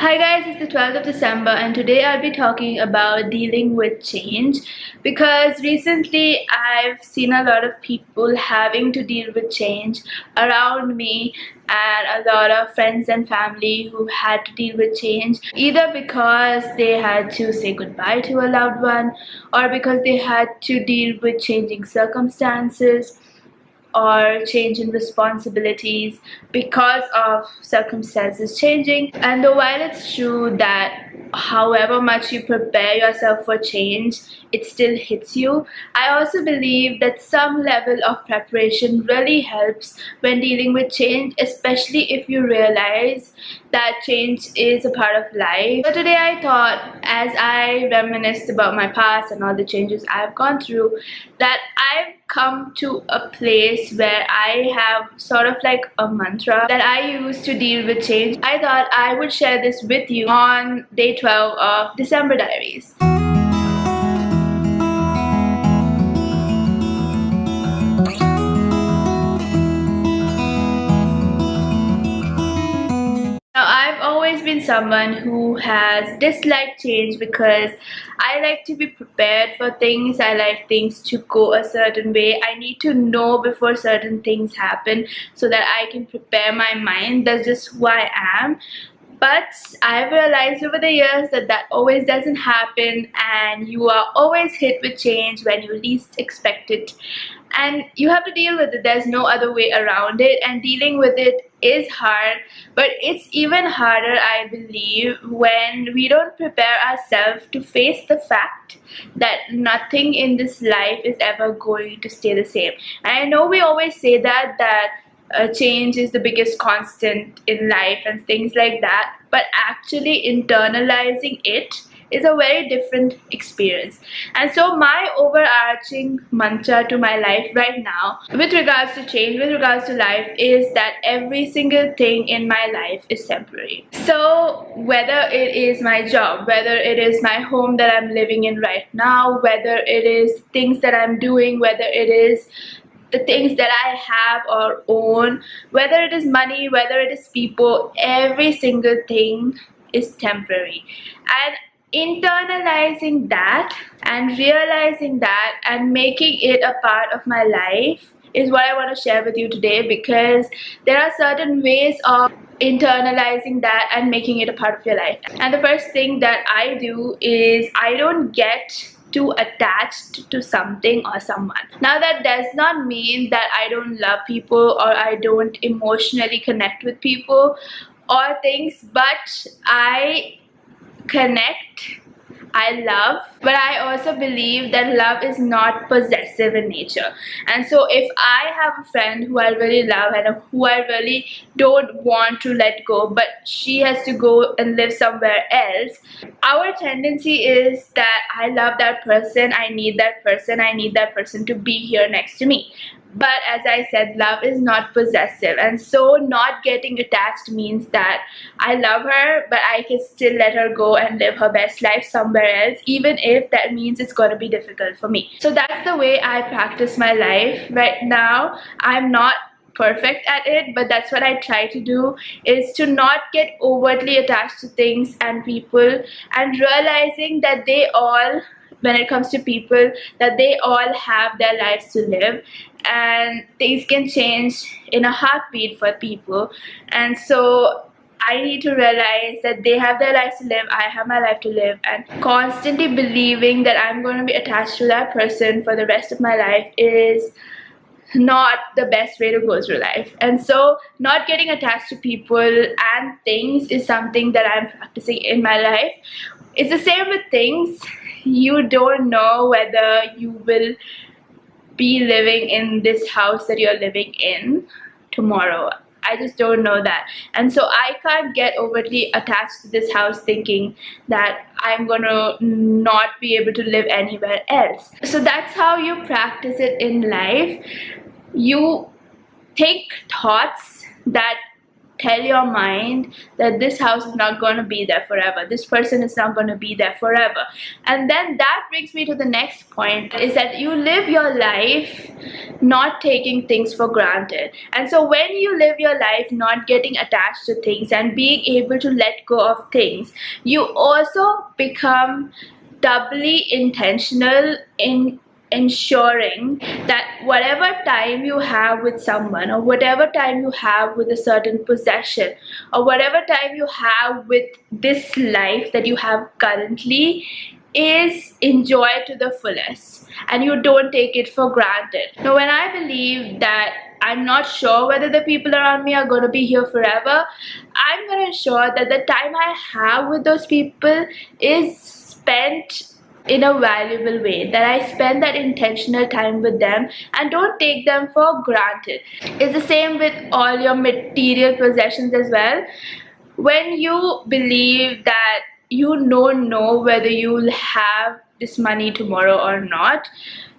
Hi guys, it's the 12th of December and today I'll be talking about dealing with change because recently I've seen a lot of people having to deal with change around me and a lot of friends and family who had to deal with change either because they had to say goodbye to a loved one or because they had to deal with changing circumstances or change in responsibilities because of circumstances changing. And though while it's true that however much you prepare yourself for change, it still hits you, I also believe that some level of preparation really helps when dealing with change, especially if you realize that change is a part of life. So today I thought, as I reminisced about my past and all the changes I've gone through, that I've come to a place where I have sort of like a mantra that I use to deal with change. I thought I would share this with you on day 12 of December Diaries. Now, I've always been someone who has disliked change because I like to be prepared for things. I like things to go a certain way. I need to know before certain things happen so that I can prepare my mind. That's just who I am. But I've realized over the years that that always doesn't happen, and you are always hit with change when you least expect it. And you have to deal with it. There's no other way around it, and dealing with it is hard. But it's even harder, I believe, when we don't prepare ourselves to face the fact that nothing in this life is ever going to stay the same. And I know we always say that change is the biggest constant in life and things like that, but actually internalizing it is a very different experience. And so my overarching mantra to my life right now with regards to change, with regards to life, is that every single thing in my life is temporary. So whether it is my job, whether it is my home that I'm living in right now, whether it is things that I'm doing, whether it is the things that I have or own, whether it is money, whether it is people, every single thing is temporary. And internalizing that and realizing that and making it a part of my life is what I want to share with you today, because there are certain ways of internalizing that and making it a part of your life. And the first thing that I do is I don't get too attached to something or someone. Now, that does not mean that I don't love people or I don't emotionally connect with people or things, but I connect, I love, but I also believe that love is not possessive in nature. And so if I have a friend who I really love and who I really don't want to let go, but she has to go and live somewhere else, our tendency is that I love that person, I need that person, I need that person to be here next to me. But as I said, love is not possessive, and so not getting attached means that I love her, but I can still let her go and live her best life somewhere else, even if that means it's going to be difficult for me. So that's the way I practice my life right now. I'm not perfect at it, but that's what I try to do, is to not get overtly attached to things and people, and realizing that they all, when it comes to people, that they all have their lives to live and things can change in a heartbeat for people. And so I need to realize that they have their lives to live, I have my life to live, and constantly believing that I'm going to be attached to that person for the rest of my life is not the best way to go through life. And so not getting attached to people and things is something that I'm practicing in my life. It's the same with things. You don't know whether you will be living in this house that you're living in tomorrow. I just don't know that. And so I can't get overtly attached to this house thinking that I'm gonna not be able to live anywhere else. So that's how you practice it in life. You think thoughts that tell your mind that this house is not going to be there forever, this person is not going to be there forever. And then that brings me to the next point, is that you live your life not taking things for granted. And so when you live your life not getting attached to things and being able to let go of things, you also become doubly intentional in ensuring that whatever time you have with someone, or whatever time you have with a certain possession, or whatever time you have with this life that you have currently, is enjoyed to the fullest and you don't take it for granted. Now, when I believe that I'm not sure whether the people around me are going to be here forever, I'm going to ensure that the time I have with those people is spent in a valuable way, that I spend that intentional time with them and don't take them for granted. It's the same with all your material possessions as well. When you believe that you don't know whether you'll have this money tomorrow or not,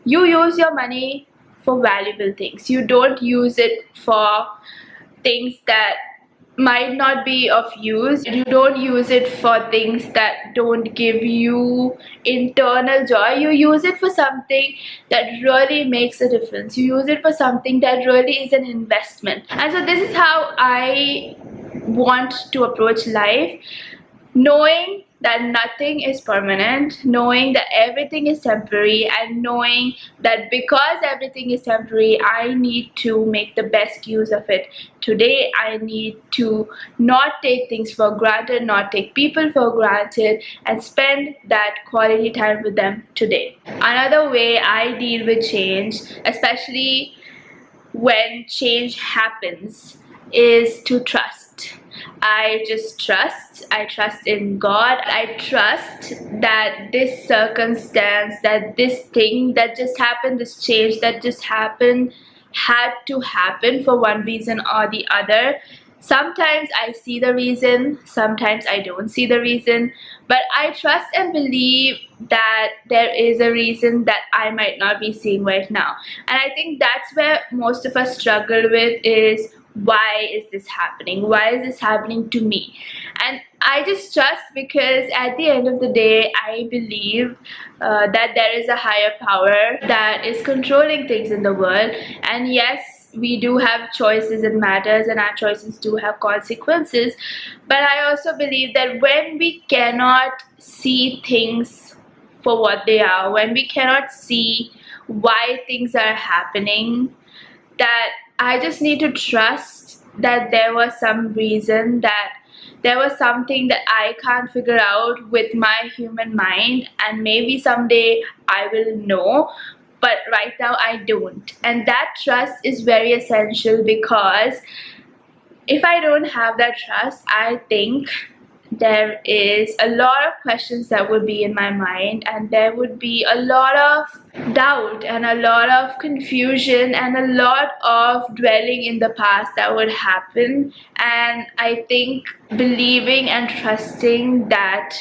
you use your money for valuable things. You don't use it for things that might not be of use. You don't use it for things that don't give you internal joy. You use it for something that really makes a difference. You use it for something that really is an investment. And so this is how I want to approach life, knowing that nothing is permanent, knowing that everything is temporary, and knowing that because everything is temporary, I need to make the best use of it today. I need to not take things for granted, not take people for granted, and spend that quality time with them today. Another way I deal with change, especially when change happens, is to trust. I just trust. I trust in God. I trust that this circumstance, that this thing that just happened, this change that just happened, had to happen for one reason or the other. Sometimes I see the reason, sometimes I don't see the reason, but I trust and believe that there is a reason that I might not be seeing right now. And I think that's where most of us struggle with, is why is this happening? Why is this happening to me? And I just trust, because at the end of the day, I believe that there is a higher power that is controlling things in the world. And yes, we do have choices in matters, and our choices do have consequences. But I also believe that when we cannot see things for what they are, when we cannot see why things are happening, that I just need to trust that there was some reason, that there was something that I can't figure out with my human mind, and maybe someday I will know, but right now I don't. And that trust is very essential, because if I don't have that trust, I think there is a lot of questions that would be in my mind, and there would be a lot of doubt and a lot of confusion and a lot of dwelling in the past that would happen. And I think believing and trusting that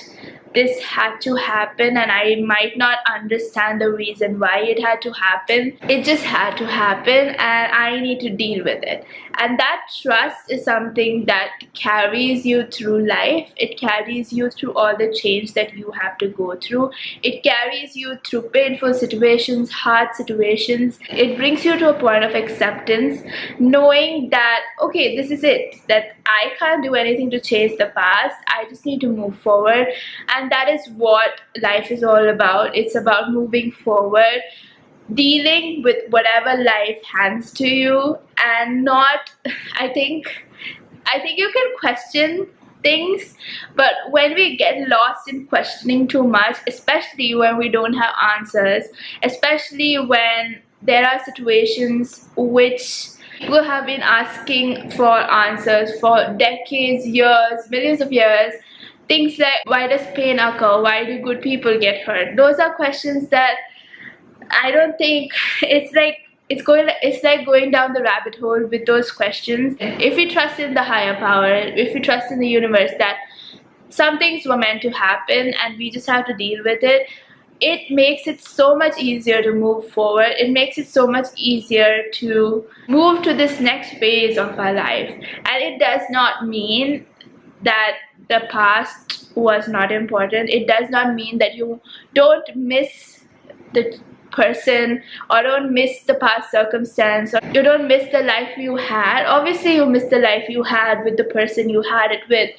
this had to happen, and I might not understand the reason why it had to happen, it just had to happen, and I need to deal with it. And that trust is something that carries you through life. It carries you through all the change that you have to go through. It carries you through painful situations, hard situations. It brings you to a point of acceptance, knowing that, okay, this is it, that I can't do anything to change the past. I just need to move forward. And that is what life is all about. It's about moving forward, dealing with whatever life hands to you, and not, I think you can question things, but when we get lost in questioning too much, especially when we don't have answers, especially when there are situations which people have been asking for answers for decades, years, millions of years, things like, why does pain occur? Why do good people get hurt? Those are questions that I don't think, it's like going down the rabbit hole with those questions. If we trust in the higher power, if we trust in the universe that some things were meant to happen and we just have to deal with it, it makes it so much easier to move forward. It makes it so much easier to move to this next phase of our life. And it does not mean that the past was not important. It does not mean that you don't miss the person or don't miss the past circumstance, or you don't miss the life you had. Obviously you miss the life you had with the person you had it with,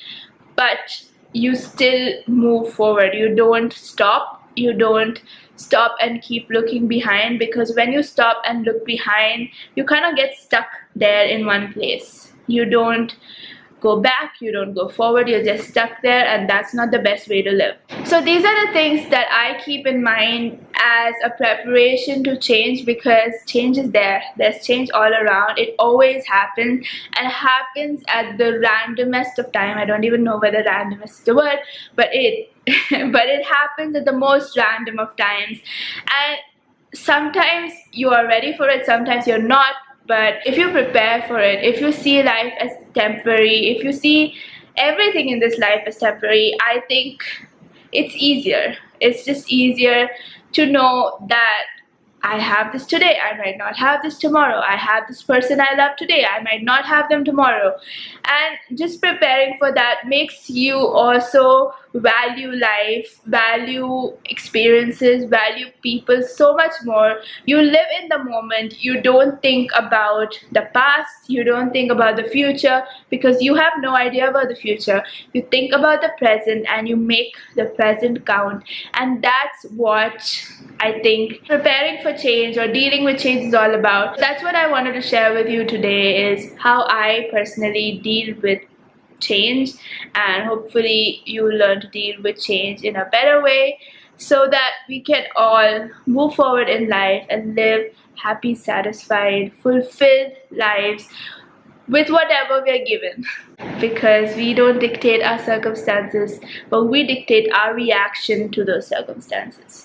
but you still move forward. You don't stop. You don't stop and keep looking behind, because when you stop and look behind, you kind of get stuck there in one place. You don't go back, you don't go forward, you're just stuck there, and that's not the best way to live. So these are the things that I keep in mind as a preparation to change, because change is there. There's change all around. It always happens, and it happens at the randomest of time. I don't even know whether randomest is the word, but it but it happens at the most random of times. And sometimes you are ready for it, sometimes you're not. But if you prepare for it, if you see life as temporary, if you see everything in this life as temporary, I think it's easier. It's just easier to know that I have this today, I might not have this tomorrow. I have this person I love today, I might not have them tomorrow. And just preparing for that makes you also value life, value experiences, value people so much more. You live in the moment. You don't think about the past, you don't think about the future, because you have no idea about the future. You think about the present and you make the present count. And that's what I think preparing for change or dealing with change is all about. That's what I wanted to share with you today, is how I personally deal with change, and hopefully you learn to deal with change in a better way, so that we can all move forward in life and live happy, satisfied, fulfilled lives with whatever we are given. Because we don't dictate our circumstances, but we dictate our reaction to those circumstances.